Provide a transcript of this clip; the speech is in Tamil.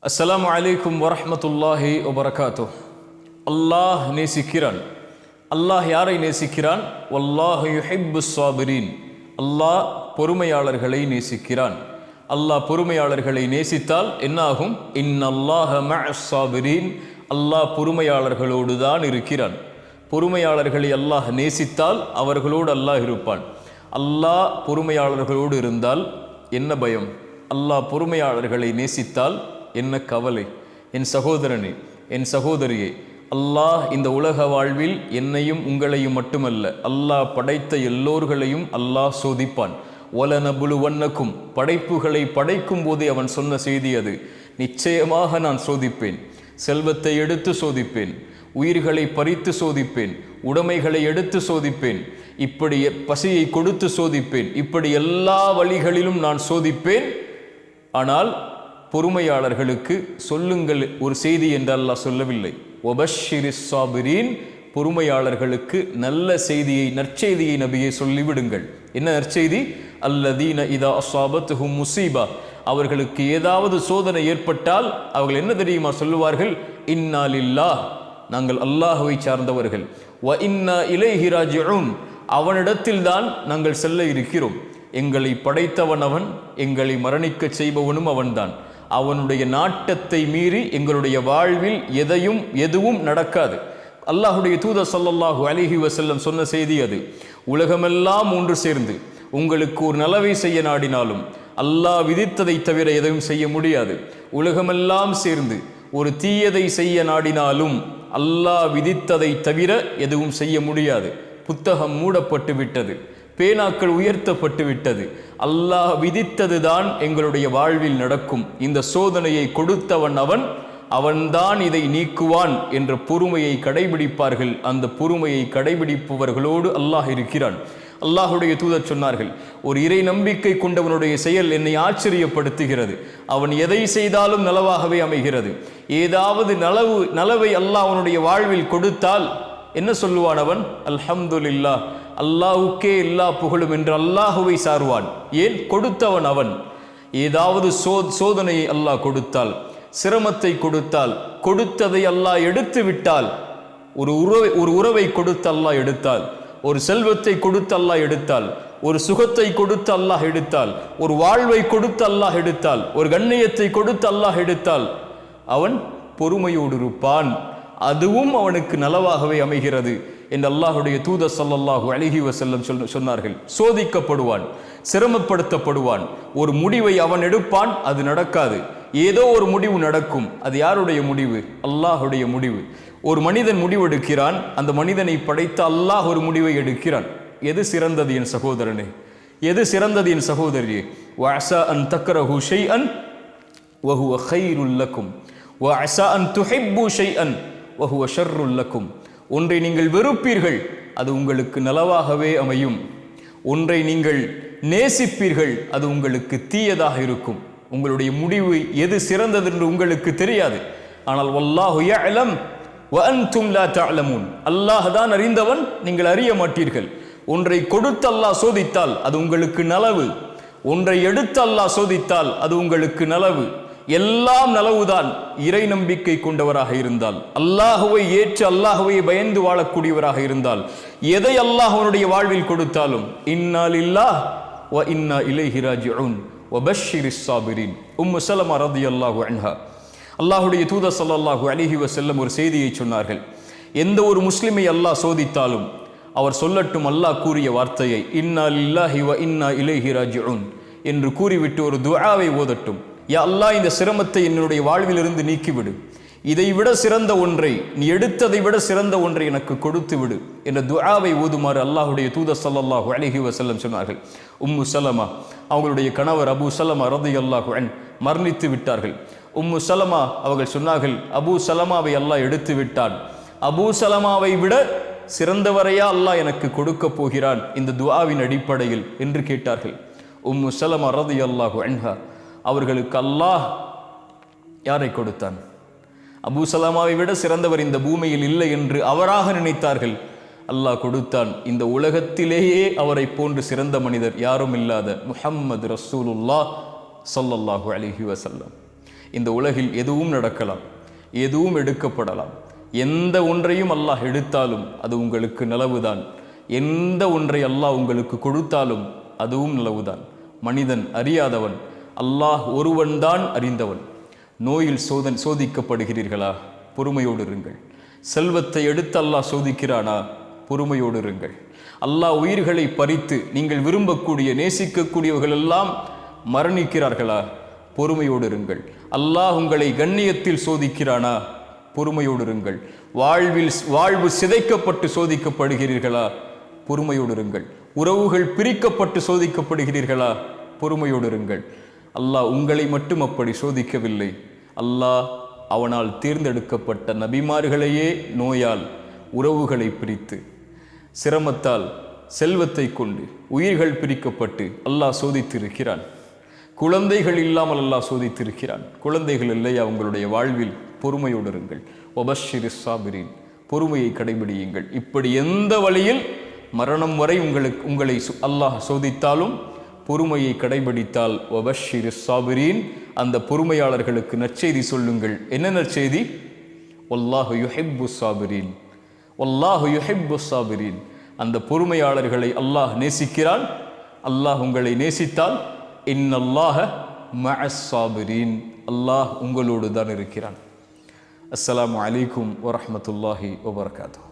அஸ்ஸலாமு அலைக்கும் வரஹ்மத்துல்லாஹி வபரகாத்துஹ். அல்லாஹ் நேசிக்கிறான். அல்லாஹ் யாரை நேசிக்கிறான்? வல்லாஹு யுஹிப்புஸ் ஸாபிரீன். அல்லாஹ் பொறுமையாளர்களை நேசிக்கிறான். அல்லாஹ் பொறுமையாளர்களை நேசித்தால் என்னாகும்? இன்னல்லாஹ மஅஸ் ஸாபிரீன். அல்லாஹ் பொறுமையாளர்களோடு தான் இருக்கிறான். பொறுமையாளர்களை அல்லாஹ் நேசித்தால் அவர்களோடு அல்லாஹ் இருப்பான். அல்லாஹ் பொறுமையாளர்களோடு இருந்தால் என்ன பயம்? அல்லாஹ் பொறுமையாளர்களை நேசித்தால் என்ன கவலை? என் சகோதரனே, என் சகோதரியே, அல்லாஹ் இந்த உலக வாழ்வில் என்னையும் உங்களையும் மட்டுமல்ல, அல்லாஹ் படைத்த எல்லோர்களையும் அல்லாஹ் சோதிப்பான். வலனபுலுவன்னக்கும், படைப்புகளை படைக்கும் போதே அவன் சொன்ன செய்தி அது. நிச்சயமாக நான் சோதிப்பேன். செல்வத்தை எடுத்து சோதிப்பேன், உயிர்களை பறித்து சோதிப்பேன், உடைமைகளை எடுத்து சோதிப்பேன், இப்படி பசியை கொடுத்து சோதிப்பேன், இப்படி எல்லா வழிகளிலும் நான் சோதிப்பேன். ஆனால் பொறுமையாளர்களுக்கு சொல்லுங்கள் ஒரு செய்தி என்று அல்லாஹ் சொல்லவில்லை. வபஷ்ஷிரிஸ் ஸாபிரீன், பொறுமையாளர்களுக்கு நல்ல செய்தியை, நற்செய்தியை நபியை சொல்லிவிடுங்கள். என்ன நற்செய்தி? அல்லதீன இதா அஸாபத்துஹும் முஸீபா, அவர்களுக்கு ஏதாவது சோதனை ஏற்பட்டால் அவர்கள் என்ன தெரியுமா சொல்லுவார்கள்? இன்னா லில்லாஹ், நாங்கள் அல்லாஹ்வை சார்ந்தவர்கள். வ இன்னா இலைஹி ராஜிஊன், அவனிடத்தில் தான் நாங்கள் செல்ல இருக்கிறோம். எங்களை படைத்தவன் அவன், எங்களை மரணிக்க செய்பவனும் அவன்தான். அவனுடைய நாட்டத்தை மீறி எங்களுடைய வாழ்வில் எதுவும் நடக்காது. அல்லாஹுடைய தூதர் ஸல்லல்லாஹு அலைஹி வஸல்லம் சொன்ன செய்தி அது. உலகமெல்லாம் ஒன்று சேர்ந்து உங்களுக்கு ஒரு நலவை செய்ய நாடினாலும் அல்லாஹ் விதித்ததை தவிர எதையும் செய்ய முடியாது. உலகமெல்லாம் சேர்ந்து ஒரு தீயதை செய்ய நாடினாலும் அல்லாஹ் விதித்ததை தவிர எதுவும் செய்ய முடியாது. புத்தகம் மூடப்பட்டு விட்டது, பேனாக்கள் உயர்த்தப்பட்டு விட்டது. அல்லாஹ் விதித்தது தான் எங்களுடைய வாழ்வில் நடக்கும். இந்த சோதனையை கொடுத்தவன் அவன்தான் இதை நீக்குவான் என்ற பொறுமையை கடைபிடிப்பார்கள். அந்த பொறுமையை கடைபிடிப்பவர்களோடு அல்லாஹ் இருக்கிறான். அல்லாஹுடைய தூதர் சொன்னார்கள், ஒரு இறை நம்பிக்கை கொண்டவனுடைய செயல் என்னை ஆச்சரியப்படுத்துகிறது. அவன் எதை செய்தாலும் நலவாகவே அமைகிறது. ஏதாவது நலவை அல்லாஹ் அவனுடைய வாழ்வில் கொடுத்தால் என்ன சொல்லுவான் அவன்? அல்ஹம்துலில்லாஹ், அல்லாஹுக்கே எல்லா புகழும் என்று அல்லாஹுவை சார்வான். ஏன்? கொடுத்தவன் அவன். ஏதாவது சோதனையை அல்லாஹ் கொடுத்தால், சிரமத்தை கொடுத்தால், கொடுத்ததை அல்லாஹ் எடுத்து விட்டால், ஒரு உறவை கொடுத்து அல்லாஹ் எடுத்தால், ஒரு செல்வத்தை கொடுத்து அல்லாஹ் எடுத்தால், ஒரு சுகத்தை கொடுத்து அல்லாஹ் எடுத்தால், ஒரு வாழ்வை கொடுத்து அல்லாஹ் எடுத்தால், ஒரு கண்ணியத்தை கொடுத்து அல்லாஹ் எடுத்தால், அவன் பொறுமையோடு இருப்பான். அதுவும் அவனுக்கு நலவாகவே அமைகிறது என்று அல்லாஹுடைய தூதர் ஸல்லல்லாஹு அலைஹி வஸல்லம் சொன்னார்கள். சோதிக்கப்படுவான், சிரமப்படுத்தப்படுவான், ஒரு முடிவை அவன் எடுப்பான், அது நடக்காது. ஏதோ ஒரு முடிவு நடக்கும். அது யாருடைய முடிவு? அல்லாஹுடைய முடிவு. ஒரு மனிதன் முடிவெடுக்கிறான், அந்த மனிதனை படைத்த அல்லாஹ் ஒரு முடிவை எடுக்கிறான். எது சிறந்தது என் சகோதரனே? எது சிறந்தது என் சகோதரியே? வஅஸா அன் தக்ரஹு ஷைஅன் வஹுவ கைருல் லக்கும் வஅஸா அன் துஹிப்பு ஷைஅன் வஹுவ ஷர்ருல் லக்கும். ஒன்றை நீங்கள் வெறுப்பீர்கள், அது உங்களுக்கு நலவாகவே அமையும். ஒன்றை நீங்கள் நேசிப்பீர்கள், அது உங்களுக்கு தீயதாக இருக்கும். உங்களுடைய முடிவு எது சிறந்தது என்று உங்களுக்கு தெரியாது. ஆனால் வல்லாஹு யஅலம் வ அன்தும் லா தஅலமூன், அல்லாஹ் தான் அறிந்தவன், நீங்கள் அறிய மாட்டீர்கள். ஒன்றை கொடுத்து அல்லாஹ் சோதித்தால் அது உங்களுக்கு நலவு. ஒன்றை எடுத்து அல்லாஹ் சோதித்தால் அது உங்களுக்கு நலவு. எல்லாம் நலவுதான் இறை நம்பிக்கை கொண்டவராக இருந்தால், அல்லாஹுவை ஏற்று அல்லாஹுவை பயந்து வாழக்கூடியவராக இருந்தால். எதை அல்லாஹ் அவனுடைய வாழ்வில் கொடுத்தாலும் இன்னா லில்லாஹ் வ இன்னா இலைஹி ராஜிஊன் வபஷ்ஷிரிஸ் ஸாபிரீன். உம்மு ஸலமா ரலியல்லாஹு அன்ஹா, அல்லாஹுடைய தூதர் ஸல்லல்லாஹு அலைஹி வஸல்லம் ஒரு செய்தியை சொன்னார்கள். எந்த ஒரு முஸ்லிமை அல்லாஹ் சோதித்தாலும் அவர் சொல்லட்டும் அல்லாஹ் கூறிய வார்த்தையை, இன்னா லில்லாஹி வ இன்னா இலைஹி ராஜிஊன் என்று கூறிவிட்டு ஒரு துஆவை ஓதட்டும். யா அல்லாஹ், இந்த சிரமத்தை என்னுடைய வாழ்விலிருந்து நீக்கிவிடு. இதைவிட சிறந்த ஒன்றை, நீ எடுத்ததை விட சிறந்த ஒன்றை எனக்கு கொடுத்து விடு என்ற துஆவை ஓதுமாறு அல்லாஹுடைய தூதர் ஸல்லல்லாஹு அலைஹி வஸல்லம் சொன்னார்கள். உம்மு ஸலமா, அவங்களுடைய கணவர் அபூ ஸலமா ரலியல்லாஹு அன்ஹு மரணித்து விட்டார்கள். உம்மு ஸலமா அவர்கள் சொன்னார்கள், அபூ ஸலமாவை அல்லாஹ் எடுத்து விட்டான். அபூ ஸலமாவை விட சிறந்தவரையா அல்லாஹ் எனக்கு கொடுக்க போகிறான் இந்த துஆவின் அடிப்படையில் என்று கேட்டார்கள். உம்மு ஸலமா ரலியல்லாஹு அன்ஹா அவர்களுக்கு அல்லாஹ் யாரை கொடுத்தான்? அபூ ஸலமாவை விட சிறந்தவர் இந்த பூமியில் இல்லை என்று அவராக நினைத்தார்கள். அல்லாஹ் கொடுத்தான். இந்த உலகத்திலேயே அவரை போன்று சிறந்த மனிதர் யாரும் இல்லாத முஹம்மது ரசூலுல்லாஹ் ஸல்லல்லாஹு அலைஹி வஸல்லம். இந்த உலகில் எதுவும் நடக்கலாம், எதுவும் எடுக்கப்படலாம். எந்த ஒன்றையும் அல்லாஹ் எடுத்தாலும் அது உங்களுக்கு நலவுதான். எந்த ஒன்றை அல்லாஹ் உங்களுக்கு கொடுத்தாலும் அதுவும் நலவுதான். மனிதன் அறியாதவன், அல்லாஹ் ஒருவன்தான் அறிந்தவன். நோயில் சோதிக்கப்படுகிறீர்களா? பொறுமையோடு இருங்கள். செல்வத்தை எடுத்து அல்லாஹ் சோதிக்கிறானா? பொறுமையோடு இருங்கள். அல்லாஹ் உயிர்களை பறித்து நீங்கள் விரும்பக்கூடிய நேசிக்கக்கூடியவர்கள் எல்லாம் மரணிக்கிறார்களா? பொறுமையோடு இருங்கள். அல்லாஹ் உங்களை கண்ணியத்தில் சோதிக்கிறானா? பொறுமையோடு இருங்கள். வாழ்வு சிதைக்கப்பட்டு சோதிக்கப்படுகிறீர்களா? பொறுமையோடு இருங்கள். உறவுகள் பிரிக்கப்பட்டு சோதிக்கப்படுகிறீர்களா? பொறுமையோடு இருங்கள். அல்லாஹ் உங்களை மட்டும் அப்படி சோதிக்கவில்லை. அல்லாஹ் அவனால் தேர்ந்தெடுக்கப்பட்ட நபிமார்களையே நோயால், உறவுகளை பிரித்து, சிரமத்தால், செல்வத்தை கொண்டு உயிர்கள் பிரிக்கப்பட்டு அல்லாஹ் சோதித்திருக்கிறான். குழந்தைகள் இல்லாமல் அல்லாஹ் சோதித்திருக்கிறான். குழந்தைகள் இல்லையா உங்களுடைய வாழ்வில்? பொறுமையோடு இருங்கள். வபஷ்ஷிரிஸ் சாபிரீன், பொறுமையை கடைபிடியுங்கள். இப்படி எந்த வழியில் மரணம் வரை உங்களை அல்லாஹ் சோதித்தாலும் பொறுமையை கடைபிடித்தால் வபஷ்ஷிரிஸ் சாபிரீன், அந்த பொறுமையாளர்களுக்கு நற்செய்தி சொல்லுங்கள். என்ன நற்செய்தி? வல்லாஹு யுஹிப்புஸ் சாபிரீன், வல்லாஹு யுஹிப்புஸ் சாபிரீன். அந்த பொறுமையாளர்களை அல்லாஹ் நேசிக்கிறான். அல்லாஹ் உங்களை நேசித்தால் இன்னல்லாஹ மஅஸ் சாபிரீன், அல்லாஹ் உங்களோடு தான் இருக்கிறான். அஸ்ஸலாமு அலைக்கும் வரஹ்மத்துல்லாஹி வபரகாத்துஹு.